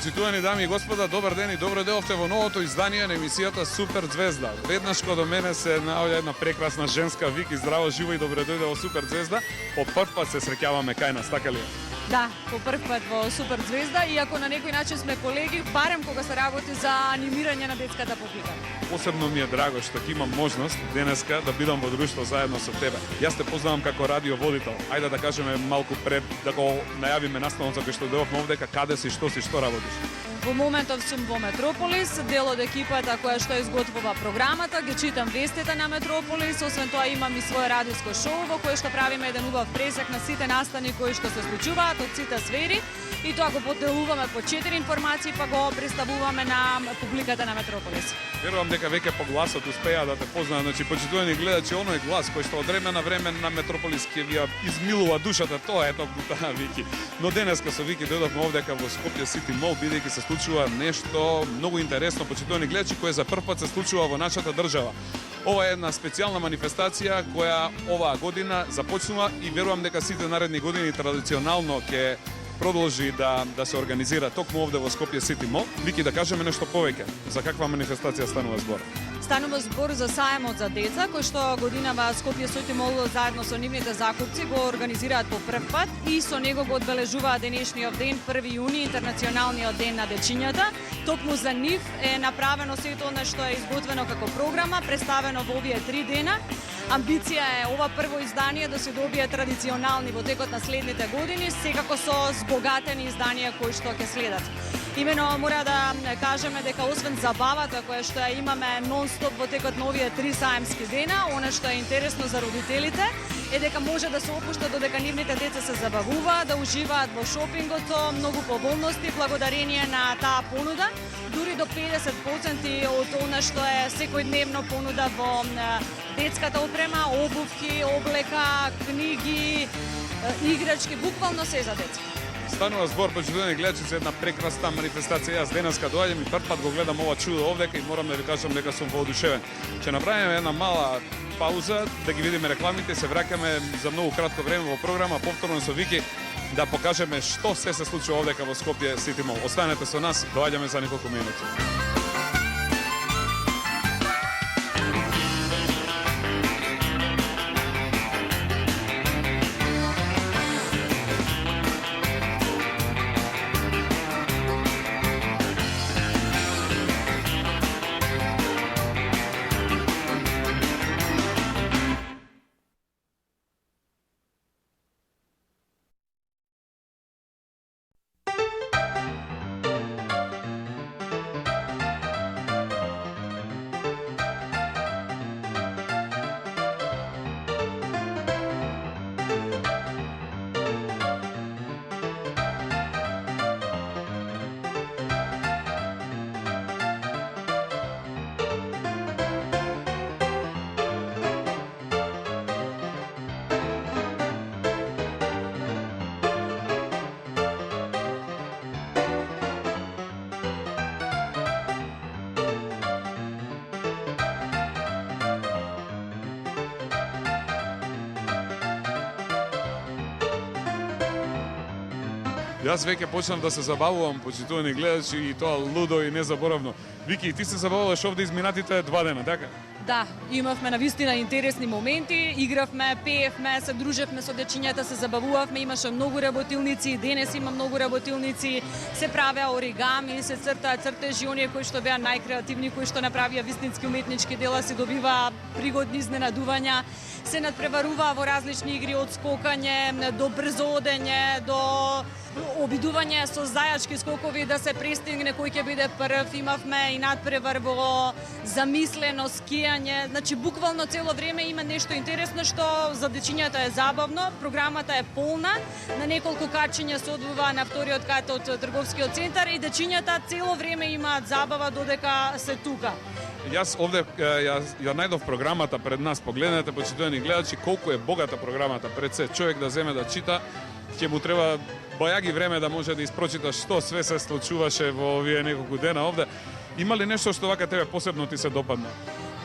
Почитувани дами и господа, добар ден и добро дојдовте во новото издание на емисијата Супер Звезда. Веднаш кога до мене се наоѓа една прекрасна женска. Вики, здраво, живо и добро дојде во Супер Звезда. По прв пат се среќаваме кај нас, така ли е? Да, по прв пат во Супер Звезда, иако на некој начин сме колеги, барем кога се работи за анимирање на детската публика. Посебно ми е драго што ќе имам можност денеска да бидам во друштво заедно со тебе. Јас те познавам како радиоводител. Ајде да кажеме малку пред да го најавиме настанот за кој што дојдовме овдека, каде си, што работиш? Во моментов сум во Метрополис, дел од екипата која што изготвува програмата, ги читам вестите на Метрополис, освен тоа имам и свое радиско шоу во кое што правиме еден убав пресек на сите настани кои што се случуваат од сите сфери и тоа го поделуваме по 4 информации па го представуваме на публиката на Метрополис. Верувам дека веќе по гласот успеа да те познаат, значи почитувани гледачи, оној глас кој што од време на време на Метрополис ќе ви измилува душата, тоа е токму таа Вики. Но денеска со Вики дојдовме овдека во Скопје Сити Мол, бидејќи се случува нешто многу интересно, почитувани гледачи, кое за прв пат се случува во нашата држава. Ова е една специјална манифестација која оваа година започнува и верувам дека сите наредни години традиционално ќе продолжи да се организира токму овде во Скопје Сити Мол. Вики, да кажеме нешто повеќе. За каква манифестација станува збор? Станува збор за саемот за деца, кој што годинава Скопје Сити Мол заедно со нивните закупци го организираат по прв пат и со него го одбележуваат денешниот ден, 1 јуни, интернационалниот ден на дечињата. Токму за нив е направено сето она што е изготвено како програма, представено во овие 3 дена. Амбиција е ова прво издание да се добие традиционални во текот на следните години, секако со збогатени изданија кои што ќе следат. Имено мора да кажеме дека освен забавата која што ја имаме нон-стоп во текот на овие 3 саемски дена, она што е интересно за родителите е дека може да се опуштат додека нивните деца се забавуваат, да уживаат во шопингот со многу поволности благодарение на таа понуда, дури до 50% од она што е секојдневно понуда во детската опрема, обувки, облека, книги, играчки, буквално се за деца. Станува збор, почитувани гледачи, за една прекрасна манифестација. Јас денеска доаѓам и прв пат го гледам ова чудо овдека и морам да ви кажам дека сум воодушевен. Ќе направиме една мала пауза, да ги видиме рекламите, се враќаме за многу кратко време во програма, повторно со Вики, да покажеме што се случува овдека во Скопје Сити Мол. Останете со нас, доаѓаме за неколку минути. Јас веќе почнав да се забавувам, почитувани гледачи, и тоа лудо и незаборавно. Вики, ти се забавуваш овде изминатите 2 дена, така? Да, имавме навистина интересни моменти, игравме, пеевме, се дружевме со дечињата, се забавувавме, имаше многу работилници, денес има многу работилници, се правеа оригами, се цртаа цртежи, оние кои што беа најкреативни, кои што направија вистински уметнички дела, се добиваа пригодни изненадувања, се надпреваруваа во различни игри од скокање до брзоодење, до обидување со зајачки скокови да се пристигне кој ќе биде прв. Имавме и надпревар во замислено скијање. Значи буквално цело време има нешто интересно што за дечињата е забавно. Програмата е полна. На неколку качиња се одвива на вториот кат од трговскиот центар и дечињата цело време имаат забава додека се тука. Јас овде ја најдов програмата пред нас. Погледнете, почитувани гледачи, колку е богата програмата. Пред се човек да земе да чита, ќе му треба бајаги време да може да испрочита што све се случуваше во овие неколку дена овде. Има ли нешто што вака тебе посебно ти се допадна?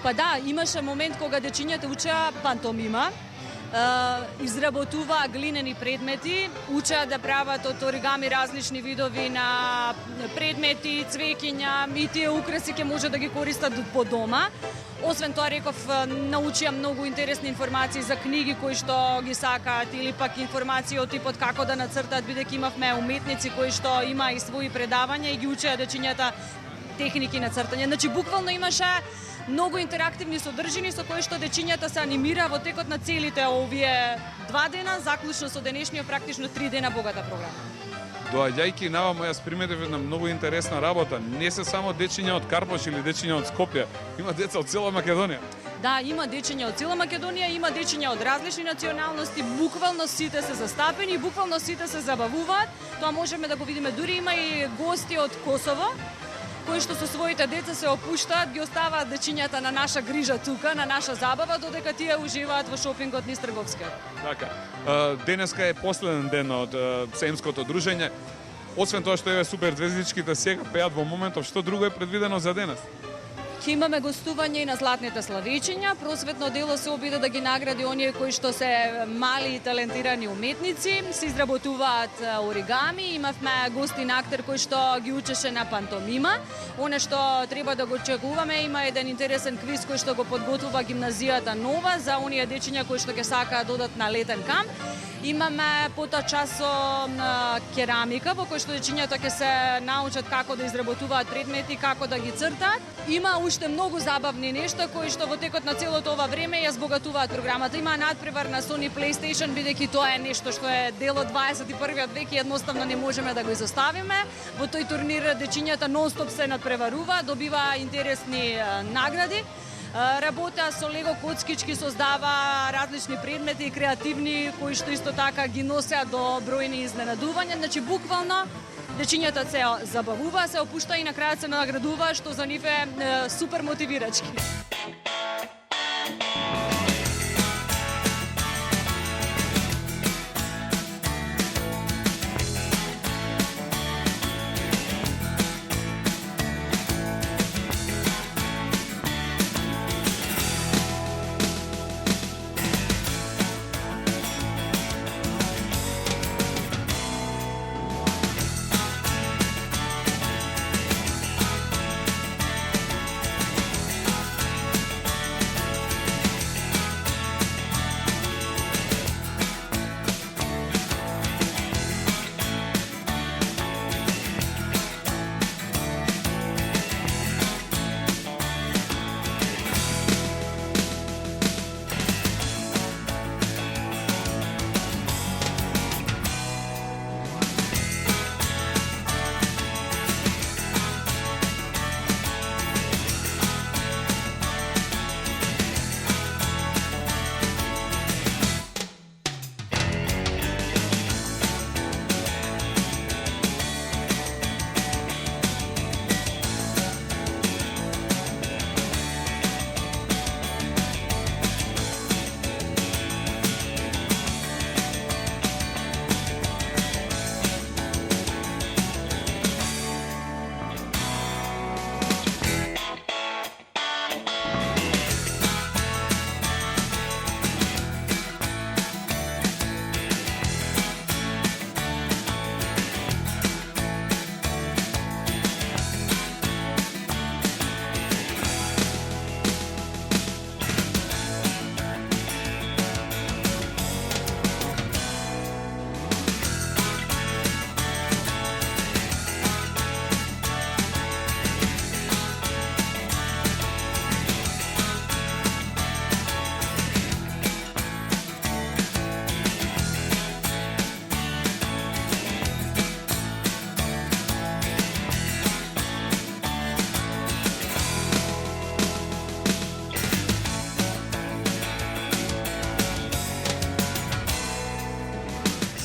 Па да, имаше момент кога дечињата учеа пантомима. изработуваа глинени предмети, учеа да прават од оригами различни видови на предмети, цвеќиња и тие украси ќе може да ги користат по дома. Освен тоа, реков, научија многу интересни информации за книги кои што ги сакаат или пак информации од типот како да нацртат, бидејќи имавме уметници кои што има и своји предавања и ги учеа дечињата техники на цртање. Значи, буквално имаше многу интерактивни содржини со кои што дечињата се анимира во текот на целите овие 2 дена, заклучно со денешниот практично 3 дена богата програма. Доаѓајќи наваму, јас приметив една многу интересна работа. Не се само дечиња од Карпош или дечиња од Скопје, има деца од цела Македонија. Да, има дечиња од цела Македонија, има дечиња од различни националности, буквално сите се застапени, буквално сите се забавуваат. Тоа можеме да го видиме, дури има и гости од Косово, кои што со своите деца се опуштаат, ги оставаат дечињата на наша грижа тука, на наша забава, додека тие уживаат во шопингот низ Трговскиот. Така. Денеска е последен ден од Семското дружење. Освен тоа што е супер звездичките сега пеат во моментов, што друго е предвидено за денес? Ќе имаме гостување и на златните славичиња. Просветно дело се обиде да ги награди оние кои што се мали и талентирани уметници, се изработуваат оригами. Имавме гостин актер кој што ги учеше на пантомима. Оне што треба да го очекуваме, има еден интересен квиз кој што го подготвува гимназијата Нова за оние дечиња кои што ќе сакаат додат на летен камп. Имаме потоа час со керамика, во кој што дечињата ќе се научат како да изработуваат предмети, како да ги цртаат. Има уште многу забавни нешта кои што во текот на целото ова време ја збогатуваат програмата. Има надпревар на Sony PlayStation, бидејќи тоа е нешто што е дел од 21. век и едноставно не можеме да го изоставиме. Во тој турнир дечињата нонстоп се надпреварува, добива интересни награди. Работа со лего коцкички, создава различни предмети и креативни кои што исто така ги носеа до бројни изненадувања. Значи буквално дечињата се забавува, се опушта и на крајот се наградува, што за нив е супер мотивирачки.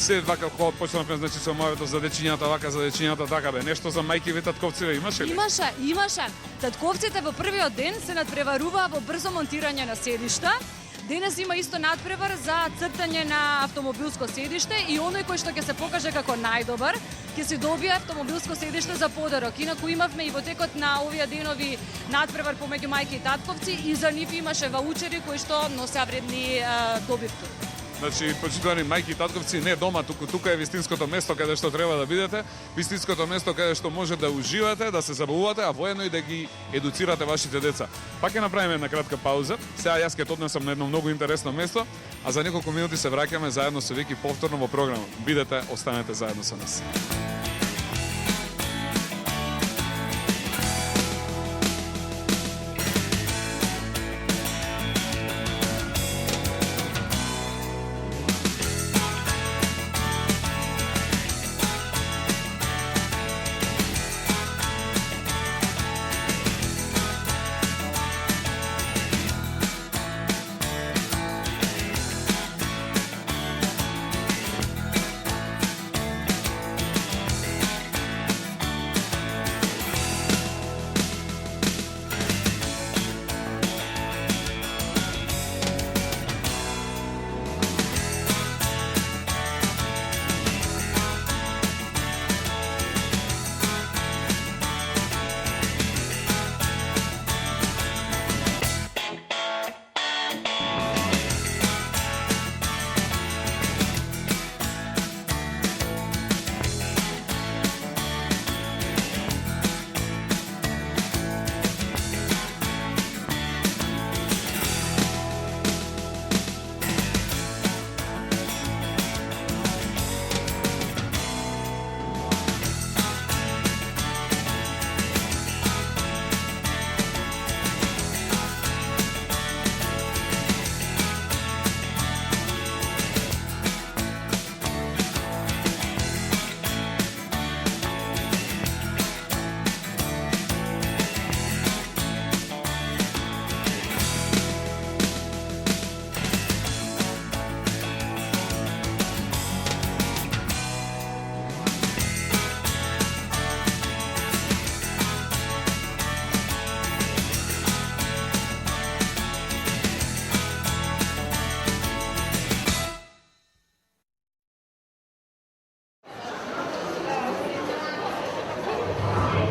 Се вака кога почнавме значи со моето за дечињата вака, за дечињата така бе. Нешто за мајки ви татковци имаше ли? Имаше. Татковците во првиот ден се надпреваруваа во брзо монтирање на седишта. Денес има исто надпревар за цртање на автомобилско седиште и оној кој што ќе се покаже како најдобар ќе се добие автомобилско седиште за подарок. Инаку имавме и во текот на овие денови надпревар помеѓу мајки и татковци и за нив имаше ваучери кои што носеа вредни добивки. Значи, почитувани мајки и татковци, не дома, тука е вистинското место каде што треба да бидете, вистинското место каде што може да уживате, да се забавувате, а воедно и да ги едуцирате вашите деца. Пак ќе направиме една кратка пауза. Сега јас ќе однесам на едно многу интересно место, а за неколку минути се враќаме заедно со Вики повторно во програма. Бидете, останете заедно со нас.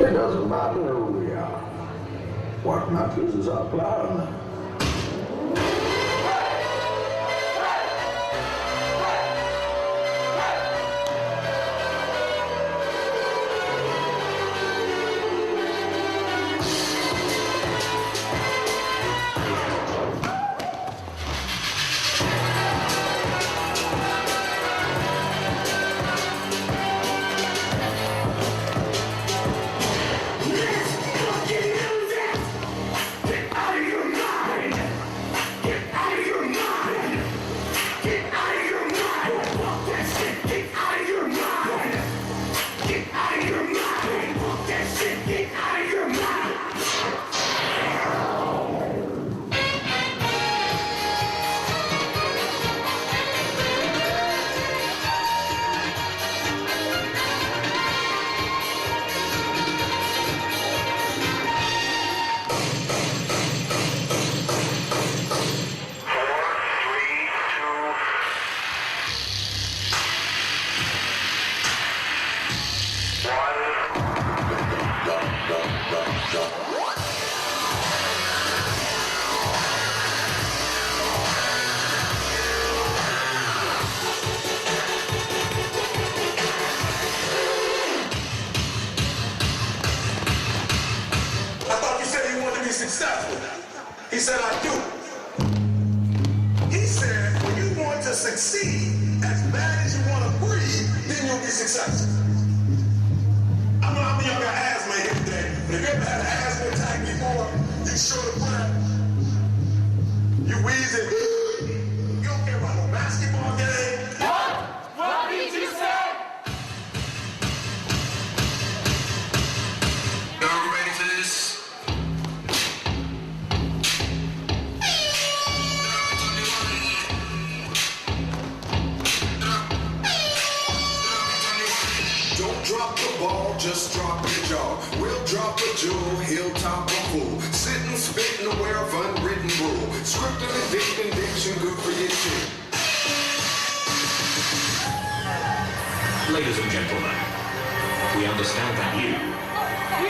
It doesn't matter who we are. What matters is our plan. Successful. He said, I do. He said, when you want to succeed as bad as you want to breathe, then you'll be successful. I know how many of y'all got asthma here today, but if you ever had an asthma attack before, you show the breath, you wheezing, you don't care about no basketball game. What did you say? Y'all ready for this? Drop the ball, just drop your jaw. We'll drop a jewel, he'll top a fool. Sitting, spitting, aware of unwritten rule. Scripted and diction, good for you too. Ladies and gentlemen, we understand that you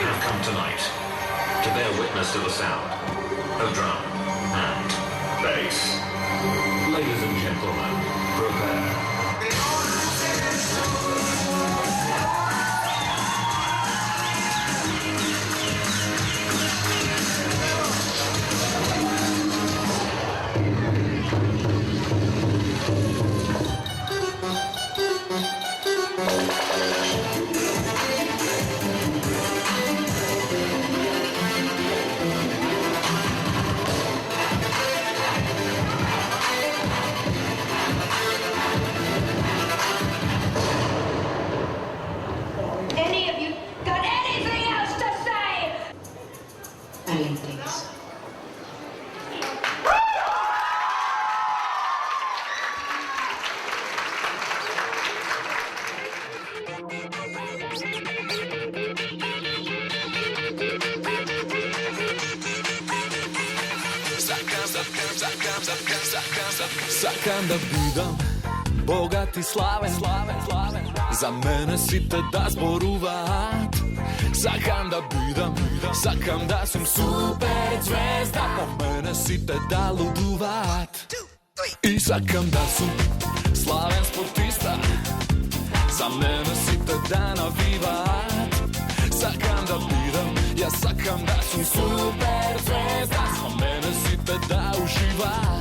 have come tonight to bear witness to the sound of drum and bass. Ladies and gentlemen, Сакам да бидам богат и славен, за мене сите да зборуваат. Сакам да бидам, сакам да сум супер звезда, по мене сите да лудуваат. И сакам да сум славен спортиста, за мене сите да навиваат. Сакам да бидам, јас сакам да сум супер звезда, за мене сите да уживаат.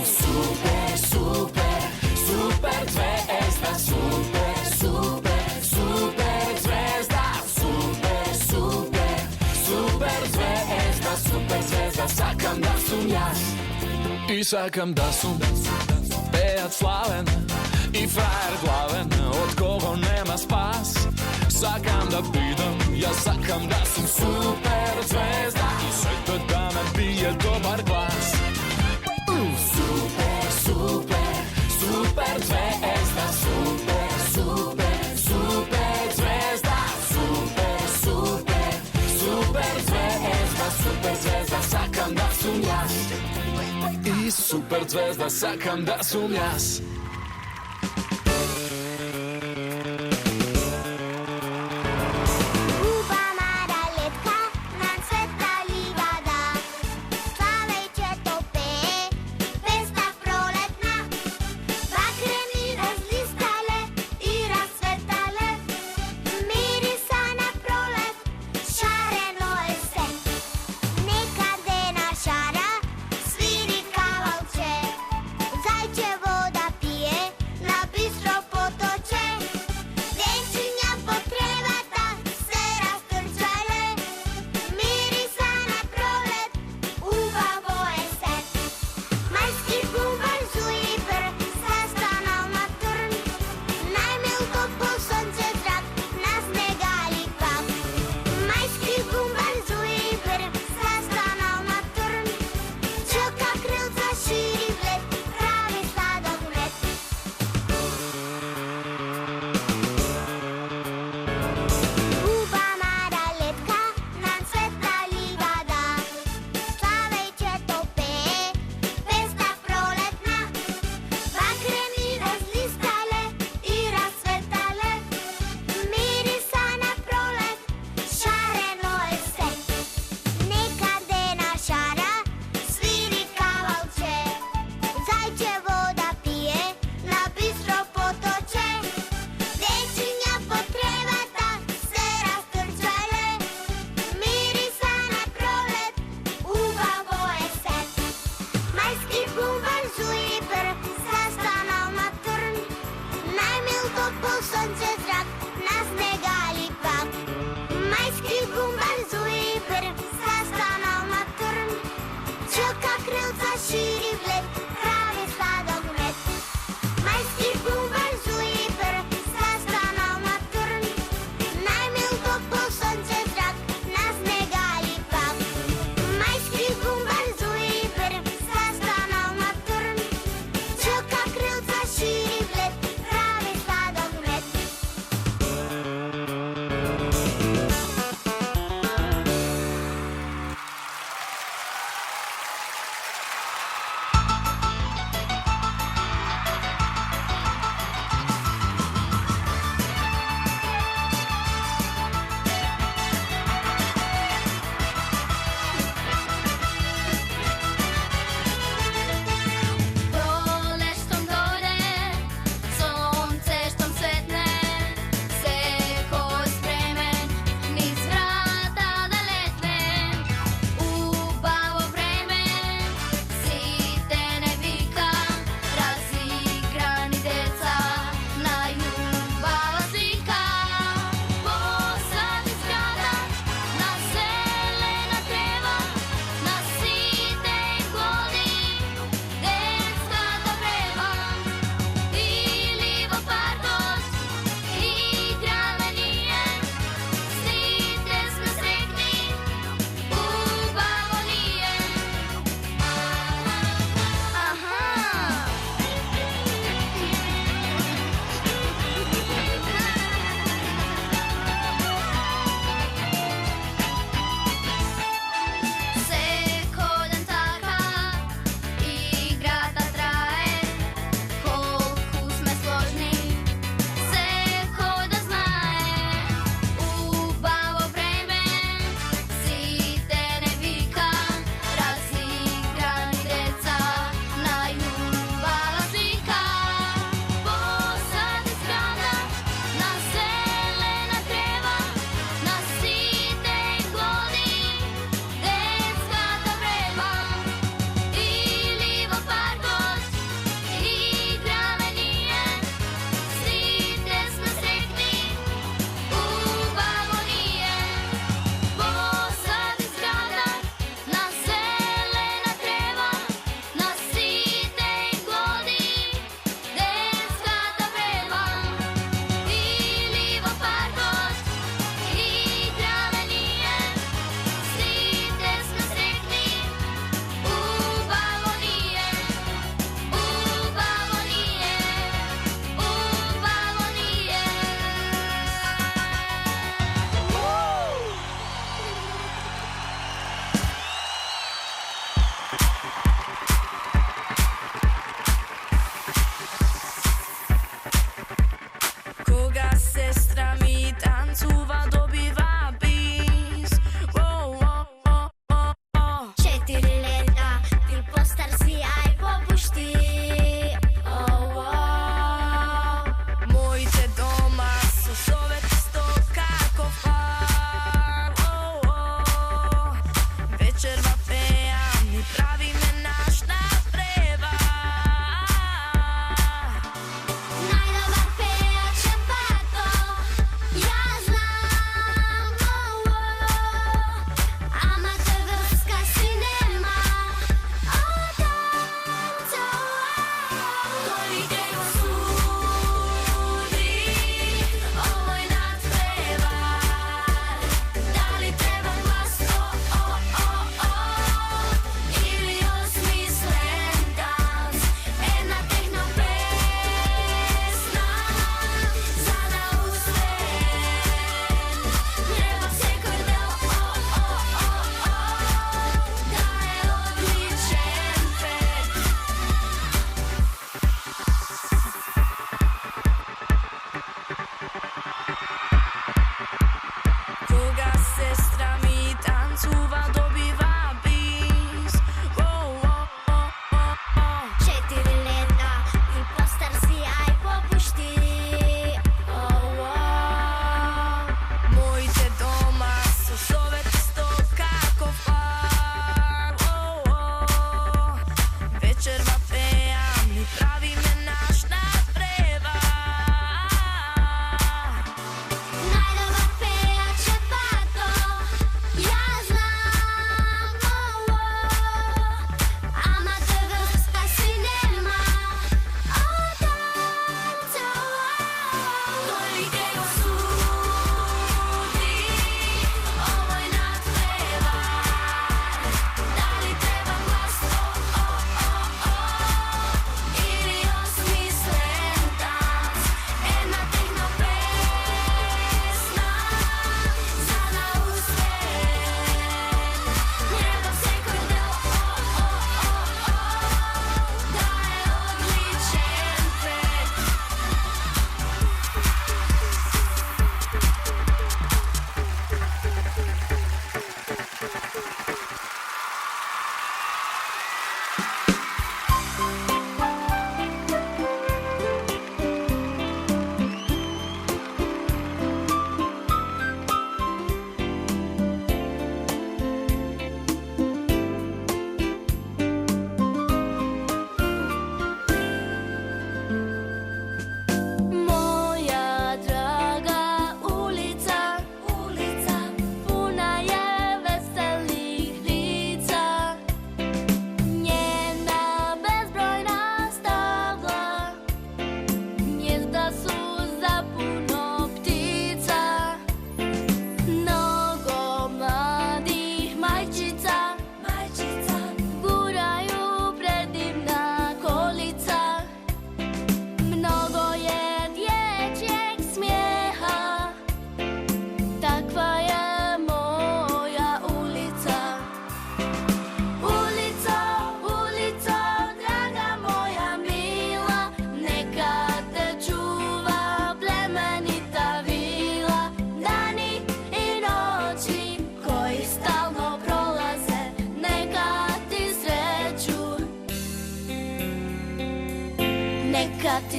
Супер, супер, супер звезда, супер, супер, супер звезда, супер, супер, супер звезда, супер звезда, сакам да сум јас. И сакам да сум пејач славен и фраер главен, од кого нема спас. Сакам да бидам, јас сакам да сум супер звезда и сето да ме бие добар глас. Супер, супер, супер звезда, супер, супер, супер звезда, супер, супер, супер звезда, супер звезда, сакам да сум јас. И супер звезда, сакам да сум јас. Zajčevo da pije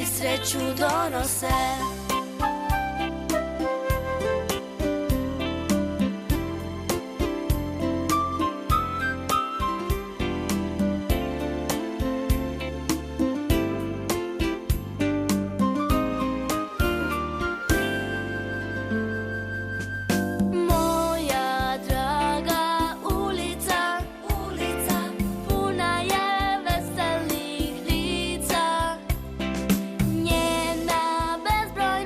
ti sreću donose. Moja draga ulica, puna je veselih lica. Njena bezbrojna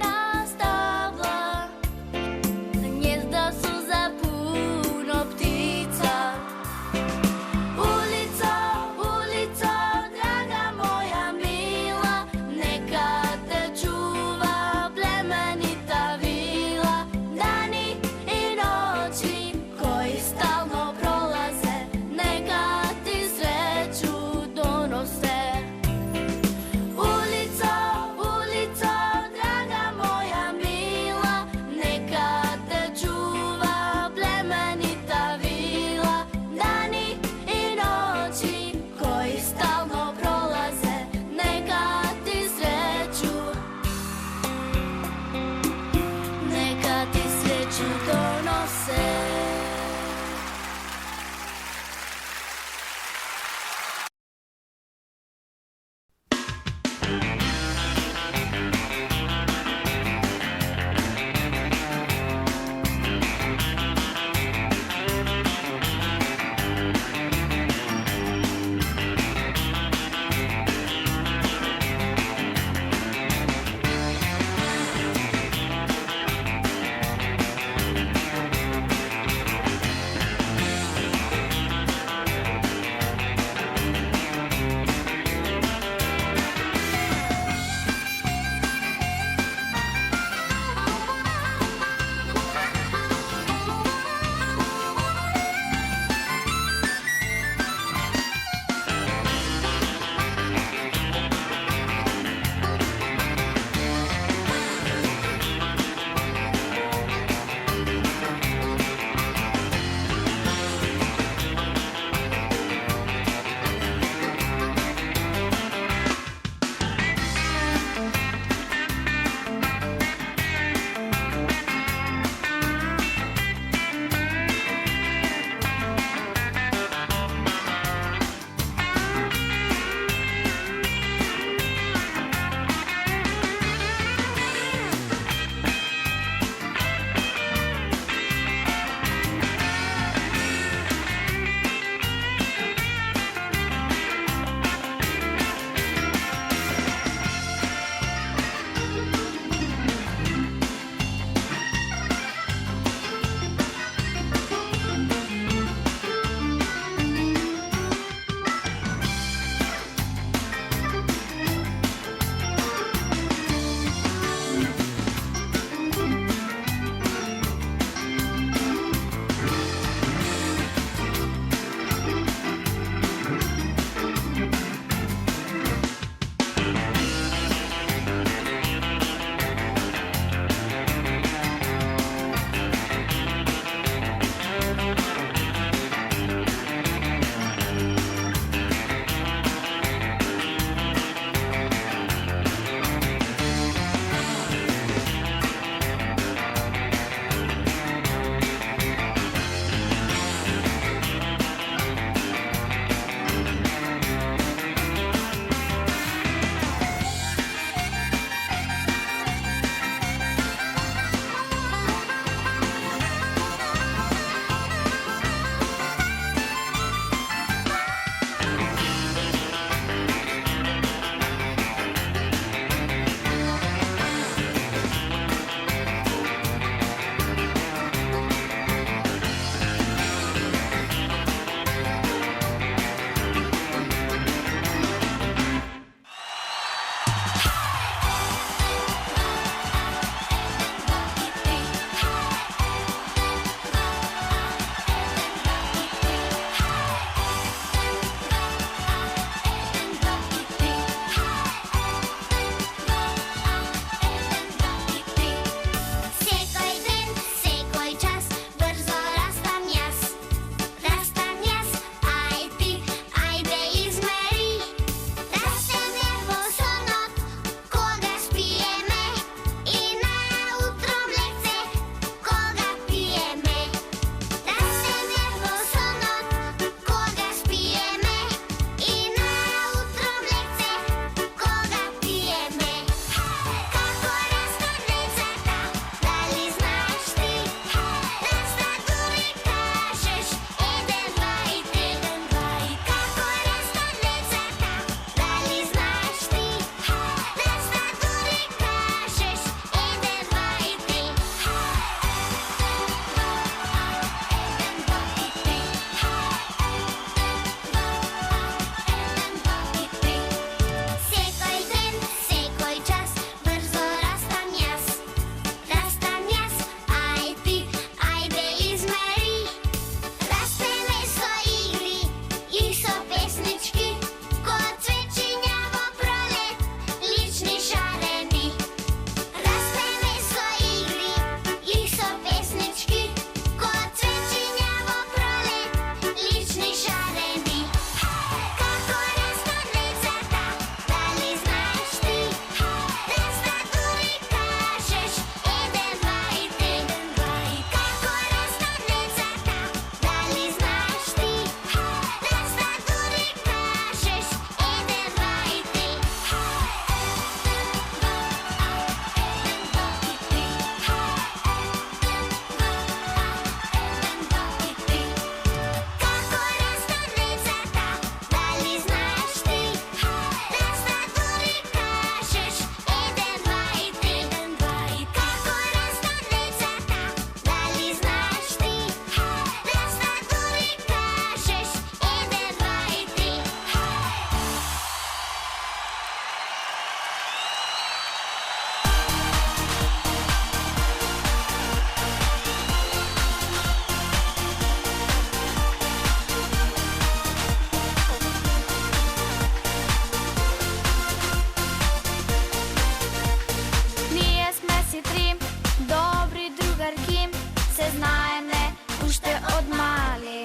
се знаеме уште од мали.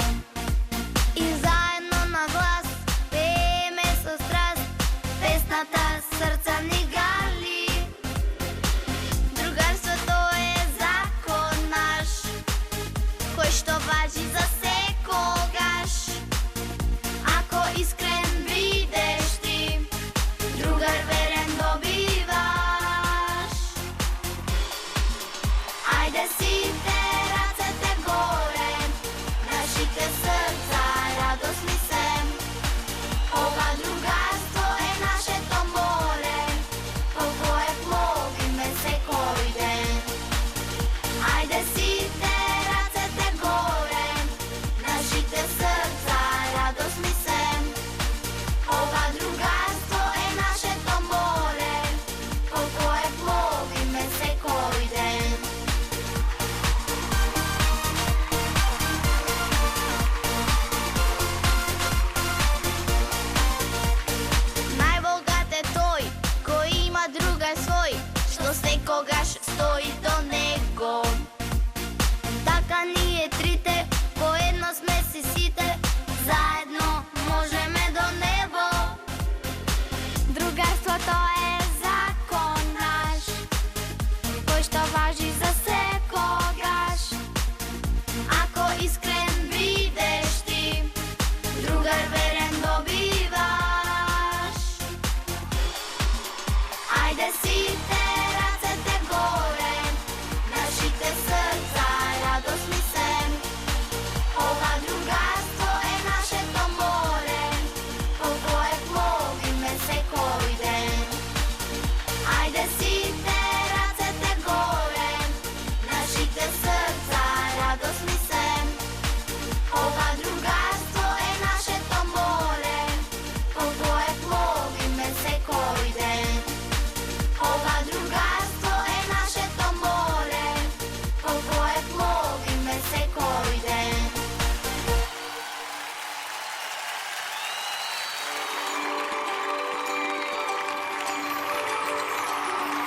И заедно на глас пееме со страст песната срца ни гали. Другарството е закон наш, кој што важи за секогаш. Ако искрен бидеш ти, другар верен добиваш. Ајде сите рацете горе, нашите срца радосни се. Ова другарство е нашето море, по кое пловиме секој ден. Ајде сите рацете горе, нашите срца радосни се. Ова другарство е нашето море, по кое пловиме секој ден. Најбогат е тој кој има другар свој, што секогаш стои до него. Така ние трите, поедно сме си сите, заедно можеме до небо. Другарството е закон наш, кој што важи за секогаш. Ако искрен бидеш ти, другар верен добиваш. Ајде сите рацете горе, нашите срца радосни се. Ова другарство е нашето море, по кое пловиме секој ден. Ајде сите рацете горе, нашите срца радосни се. Ова другарство е нашето море, по кое пловиме секој ден. Ова другарство е нашето море, по кое пловиме секој ден.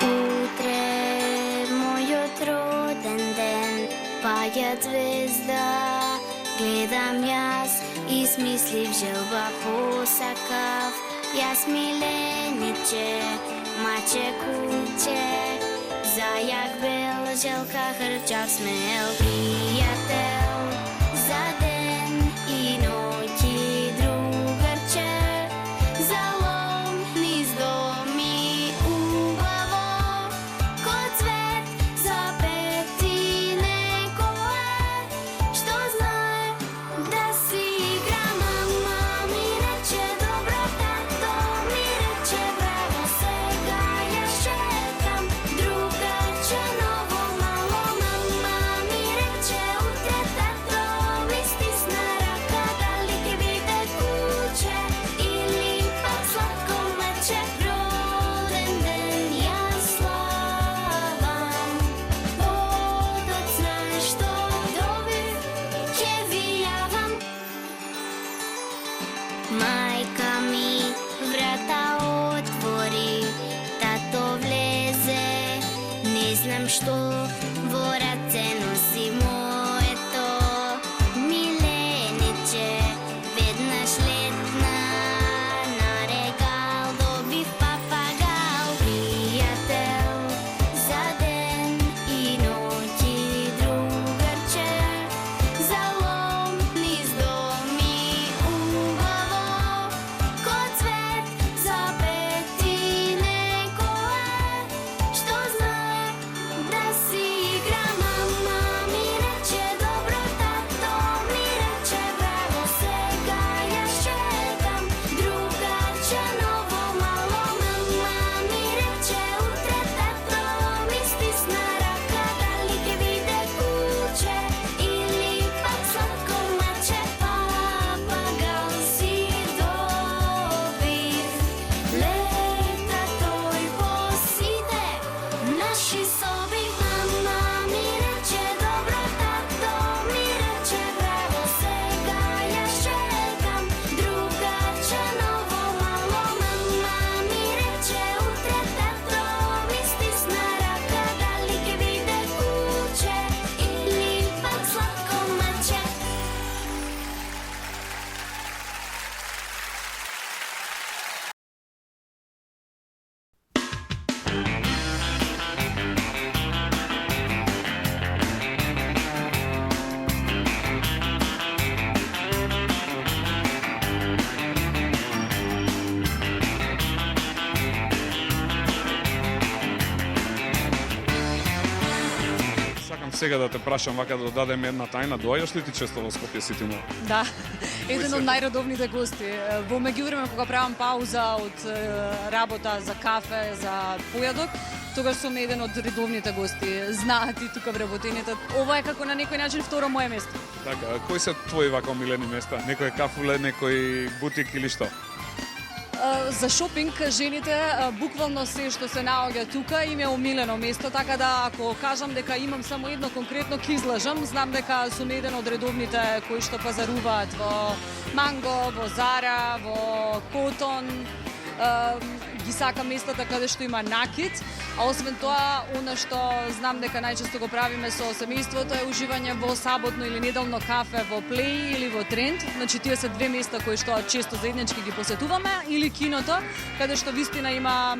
Утре мојот роден ден, паѓа звезда, гледам јас и смислив желба посакав. Јас милениче, маче куче, зајак бел, желка хрчав, смел пријател. За ден и ноќи другарче, за лом низ доми убаво, ко цвет за пети некое, што знае да си игра. Мама ми рече добро, тато ми рече браво, сега ја шетам другаче ново мало. Мама ми рече утре Сега да те прашам вака да дадеме една тајна, доаѓаш ли ти често во Скопје Сити Мол? Да, еден од најредовните гости. Во меѓувреме кога правам пауза од работа за кафе, за појадок, тогаш сум еден од редовните гости. Знаат и тука вработените. Ова е како на некој начин второ мое место. Така, кои се твои вака омилени места? Некој кафуле, некој бутик или што? За шопинг жените буквално се што се наоѓа тука им е омилено место, така да ако кажам дека имам само едно конкретно ќе излажам, знам дека сум еден од редовните кои што пазаруваат во Манго, во Зара, во Котон, ги сакам местата каде што има накид, а освен тоа, она што знам дека најчесто го правиме со семејството е уживање во саботно или неделно кафе во Плей или во Тренд. Значи тие се две места кои што често заеднички ги посетуваме, или киното, каде што вистина има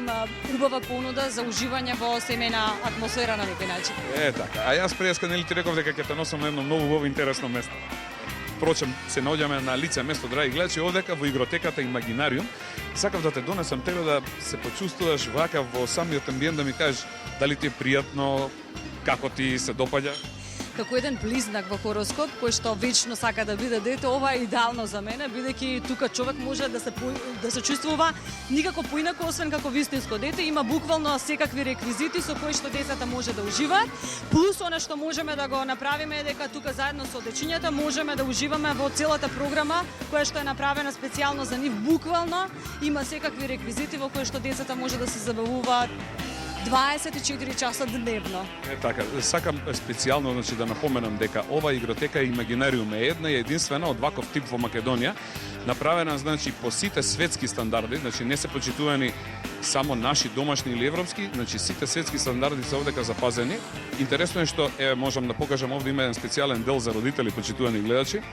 убава понуда за уживање во семејна атмосфера на некој начин. Така. А јас преска нели ти реков дека ќе те носам на едно многу убаво интересно место. Впрочем, се наоѓаме на лице место, драги гледачи, овдека во игротеката Имагинариум. Сакав да те донесам тебе да се почувствуваш вака во самиот амбиент, да ми кажеш дали ти е пријатно, како ти се допаѓа. Како еден близнак во хороскоп, кој што вечно сака да биде дете, ова е идеално за мене, бидејќи тука човек може да се чувствува никако поинако, освен како вистинско дете. Има буквално секакви реквизити со кои што децата може да уживаат. Плюс она што можеме да го направиме е дека тука заедно со дечињата можеме да уживаме во целата програма која што е направена специјално за нив. Буквално има секакви реквизити во кои што децата може да се забавуваат 24 часа дневно. Така, сакам специјално значи да напоменам дека ова игротека Имагинариум е една и единствена од ваков тип во Македонија, направена значи по сите светски стандарди, значи не се почитувани само наши домашни или европски, значи сите светски стандарди се овдека запазени. Интересно е што можам да покажам овде има еден специјален дел за родители, почитувани гледачи.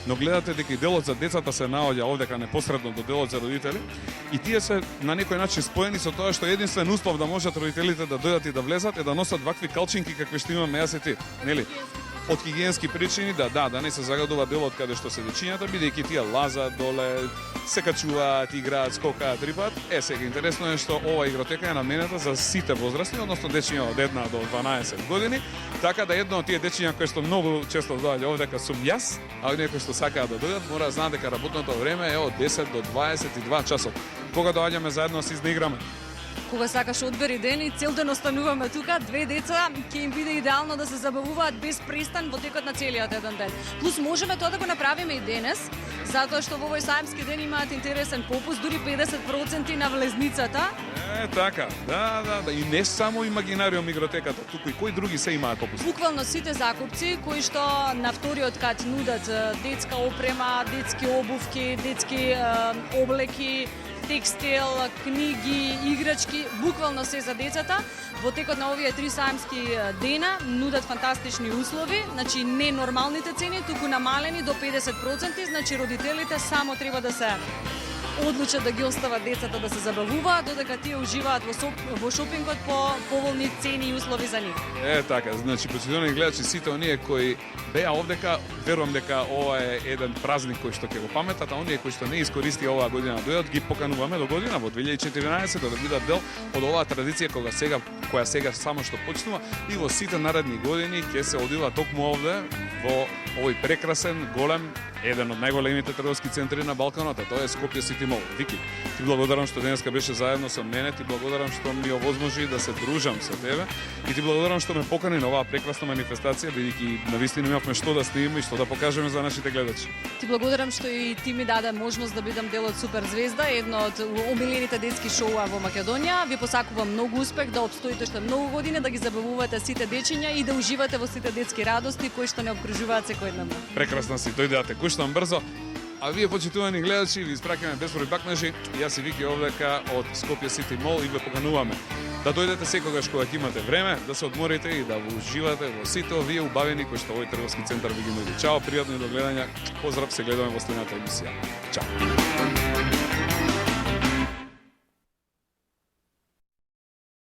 Но гледате дека и делот за децата се наоѓа овдека непосредно до делот за родители и тие се на некој начин споени со тоа што единствен услов да можат родителите да дојдат и да влезат е да носат вакви калчинки какви што имаме јас и ти, нели? Од хигиенски причини да не се загадува делот каде што се дечињата, бидејќи тие лазат доле, се качуваат, играат, скокаат, рипат. Сега интересно е што ова игротека е наменета за сите возрасти, односно дечиња од 1 до 12 години, така да едно од тие дечиња кои што многу често доаѓа овдека сум јас, а некои што сакаат да дојдат, мора да знаат дека работното време е од 10 до 22 часот. Кога доаѓаме заедно се изнаиграме. Кога сакаш одбери ден и цел ден остануваме тука, две деца ќе им биде идеално да се забавуваат без престан во текот на целиот еден ден. Плюс можеме тоа да го направиме и денес, затоа што во овој саемски ден имаат интересен попуст, дури 50% на влезницата. Така, да. И не само Имагинариум игротеката, туку и кои други се имаат попуст. Буквално сите закупци кои што на вториот кат нудат детска опрема, детски обувки, детски облеки, текстил, книги, играчки, буквално се за децата. Во текот на овие 3 саемски дена нудат фантастични услови, значи не нормалните цени, туку намалени до 50%, значи родителите само треба да се одлучат да ги остават децата да се забавуваат, додека тие уживаат во шопингот по поволни цени и услови за нив. Така, значи почитувани гледачи, сите оние кои беа овдека, верувам дека ова е еден празник кој што ќе го паметат, а оние кои што не искористија оваа година дојдат, ги покануваме до година во 2014 да бидат дел од оваа традиција која сега само што почнува и во сите наредни години ќе се одива токму овде во овој прекрасен, голем, еден од најголемите трговски центри на Балканот, а тоа е Скопје Сити Мол. Вики, ти благодарам што денеска беше заедно со мене, ти благодарам што ми овозможи да се дружам со тебе и ти благодарам што ме покани на оваа прекрасна манифестација, бидејќи навистина имавме што да снимаме и што да покажеме за нашите гледачи. Ти благодарам што и ти ми даде можност да бидам дел од Супер Звезда, едно од омилените детски шоуа во Македонија. Ви посакувам многу успех, да обстоите што многу години, да ги забавувате сите дечиња и да уживате во сите детски радости кои што не обкружуваат секојдневно. Прекрасно си, дојдете куштам брзо. А вие, почитувани гледачи, ви испраќаме безброј бакнежи. Јас и Вики овдека од Скопје Сити Мол и ве покануваме да дојдете секогаш кога ќе имате време, да се одморите и да уживате во сите овие убавени кои што овој трговски центар ви ги нуди. Чао, пријатно и до гледање. Поздрав, се гледаме во следната емисија. Чао.